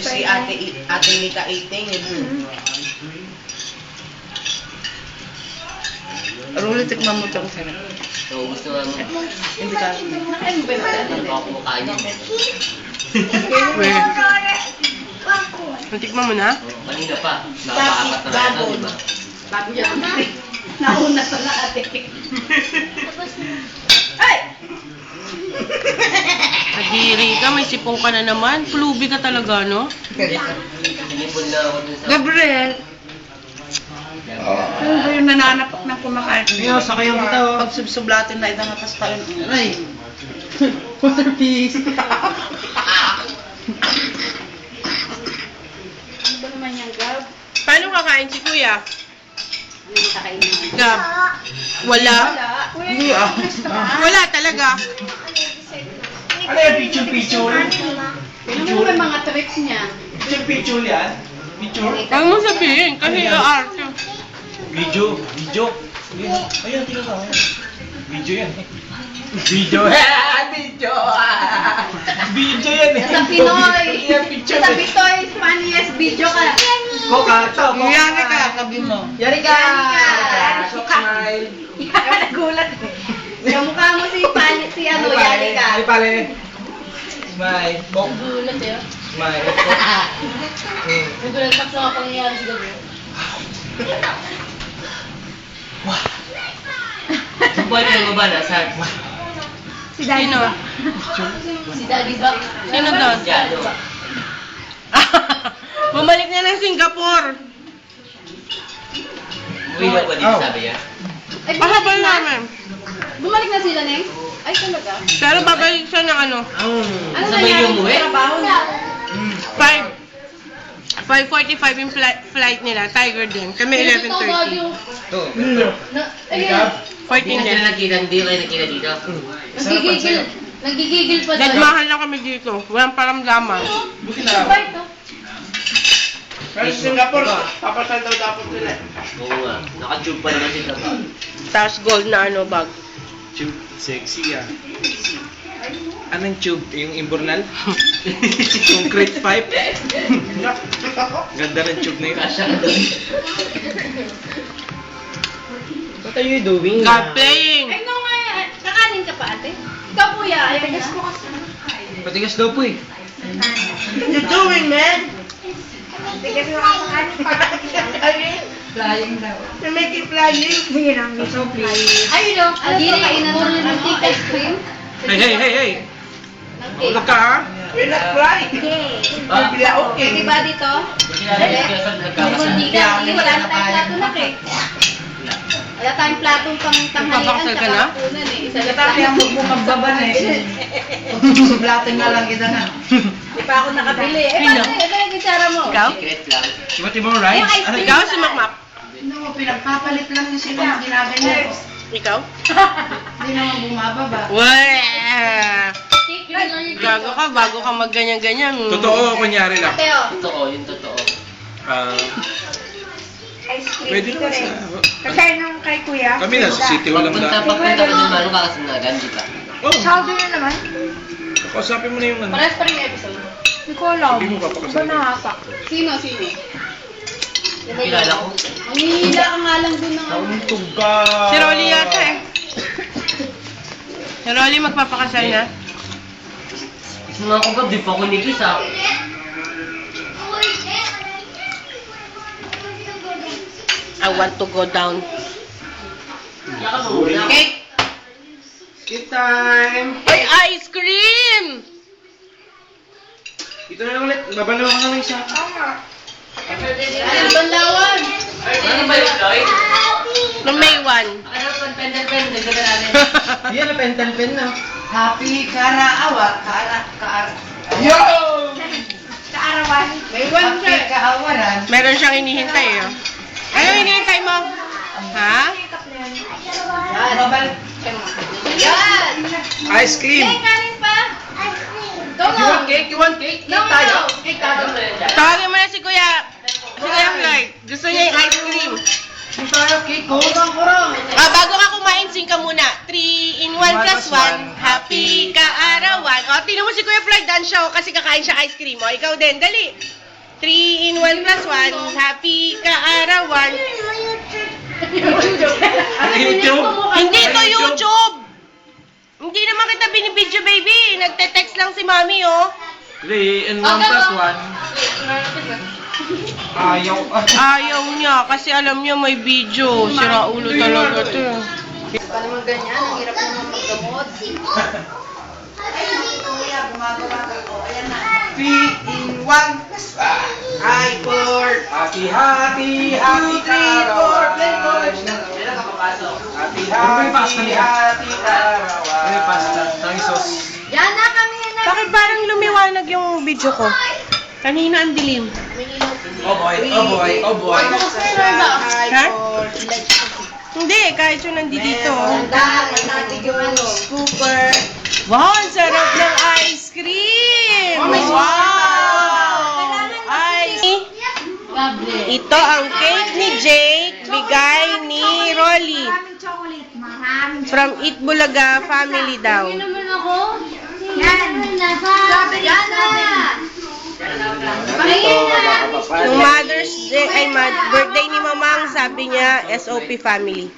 si Ate Nika Iting. Rulo, tikman mo ito kung saan. So, gusto nga mo. Hindi ka. Ano ba ako kain? Natikman mo na? Kanina pa. Nakapaapat na rin ako, diba? Bago niya nauna sa ate. Ay! Kadiri ka, may sipong ka na naman. Fluby ka talaga, no? Sinipon na ako dun sa... Gabriel! Ano ba yung nananapak ng kumakain? Ngayon, sakayan kita, oh. Pag subsublatin na itang napas tayo. Aray! Water piece! Ano ba naman yung Gab? Paano kakain si Kuya? Ano yung kakainin mo? Gab? Wala? Hindi ah. Wala talaga. Ano yan? Picture-picture? Ano mo naman mga tricks niya? Picture-picture yan? Picture? Huwag mo sabihin, kasi arte. Video? Video? Ayan, tingnan ka. Video yan. Video? Video! Video yan eh. Sa Pinoy! Yan, picture Sa eh. Pinoy, funniest video ka. Koka, to, koka. Yari ka, sabi mo. Yari ka! Suka. Smile. Yan, nagulat eh. Kamukha mo si ano, Yari ka. Ay, pale. Smile. Bok. Nagulat eh. Smile. Nagulat sa mga pangyayari sa gabi. Yung boyfriend mo ba nasaan? Sino? Si Daddy ba? Sino doon? Yado. Bumalik na ng Singapore. Uwi na ba dito sabi niya? Ay, Pahabol namin. Bumalik na sila, Neng? Ay, talaga? Pero babalik siya ng ano, Ano Sabay nangyari yung sa umuwi? trabaho niya? 5:45 yung flight nila, Tiger din. Kami 11:30. To. Ayun. 14 Hindi na sila din. nakita, hindi kayo nakita dito. Nagigigil pa Dahil mahal lang kami dito. Walang paramdaman. Buti na lang. Bye, to. Pero sa Singapore, papasal daw dapat nila. Oo nga. Naka-tube pa naman sila ba? Tapos gold na ano bag. Tube. Sexy ah. Anong tube? Yung imbornal? Concrete pipe? Ganda ng tube na yun. Kasya ka doon. What are you doing? God playing! Ay, no nga. Kakanin ka pa, ate? Ikaw, kuya. Ayaw na. Patigas daw po eh. You doing, man? Tigas mo ako kanin pa. Flying daw. You make it flying? Sige lang, so flying. Ayun o. Adiri, puro ng tikas cream. Hey! Wala ka ha? We're not flying. Ah, Okay, di ba dito? Hindi na rin kayo sa nagkakasal. Hindi, wala na tayong plato na eh. Wala tayong platong pang tanghalian Magpapakasal ka na? tsaka hapunan eh. Isa lang Tapi ang magbumagbaba na eh. Blating na lang kita na. Di pa ako nakabili. Eh, Sino? paano yung itsara mo? Ikaw? Secret lang. Iba't ibang rides? Yung ice Ano? cream. Ikaw si Makmak? Ano mo, pinagpapalit lang yung sila. Ginaganyan. Ikaw? Hindi naman bumababa. Weh! Gago ka, bago ka magganyan-ganyan. Totoo, kunyari lang. Teo. Totoo, yung totoo. Ah, Ice cream. pwede naman sa... Kasi nung kay kuya. Kami na sa City Hall lang Pagpunta dati. ka ng Mano, kakasanagan, di ba? Oh, Saldo na naman. kausapin mo na yung ano. Parehas pa rin yung episode. Hindi ko alam. Sabi mo papakasal. Iba nakaka. Sino? Kilala ko. Ang hihila ka nga lang dun ng ano. Ang tuga. Si Rolly yata eh. Si Rolly magpapakasal na. Mga kugab, di pa ako nikis ah. I want to go down. Cake! Cake time! Ay, ice cream! Ito na lang ulit. Babalaw ka naman isa. Ay, banlawan! Ano ba yun, Lloyd? No May 1. Ano, pendel, ganda namin. Yan na pen na. Happy Karaawa. Yo! Kaarawan. May one Happy siya. Kaawaran. Meron siyang inihintay eh. Ano hinihintay mo? Ha? Babal. Yan! Ice cream! Hey, kanin pa! Go You na! want cake? You want cake? No, Cake tayo? no! Cake tayo. Tawagin mo na si Kuya. Si Kuya Floyd. Gusto niya yung ice cream. Hindi tayo cake. Kurang. Bago ka kumain, sing ka muna. 3 in 1 plus 1. Happy kaarawan. O, tingnan mo si Kuya Floyd, dance siya. Kasi kakain siya ice cream. O, ikaw din. Dali. 3 in 1 plus 1. Happy kaarawan. YouTube? Hindi to YouTube. Hindi naman kita binibidyo, baby. Nagte-text lang si mami, oh. 3 in 1 plus 1. Ayaw. Ayaw niya kasi alam niya may video. Sira ulo talaga to. Pa naman ganyan, ang hirap naman maggamot. Kuya, gumagawa ko. Ayan na. 3 in 1 plus 1. Hi, Ford. Happy, happy, happy karawan. Happy, happy, happy karawan. Ay, pasta. Tanging sauce. Yan na kami na. Bakit parang lumiwanag yung video ko? Kanina ang dilim. Oh boy, oh boy, oh boy. Hi, Ha? Ford. Hindi, kahit yun nandito. Dahil natin yung ano. Cooper. Wow, ang sarap ng ice cream! Oh, may Wow! Ice. Ito ang cake ni Jake, bigay ni Rolly. Maraming chocolate. Maraming From Eat Bulaga family daw. naman ako. Yan. Strawberry. Yan na. Yung Mother's Day, birthday ni Mamang, sabi niya, SOP family.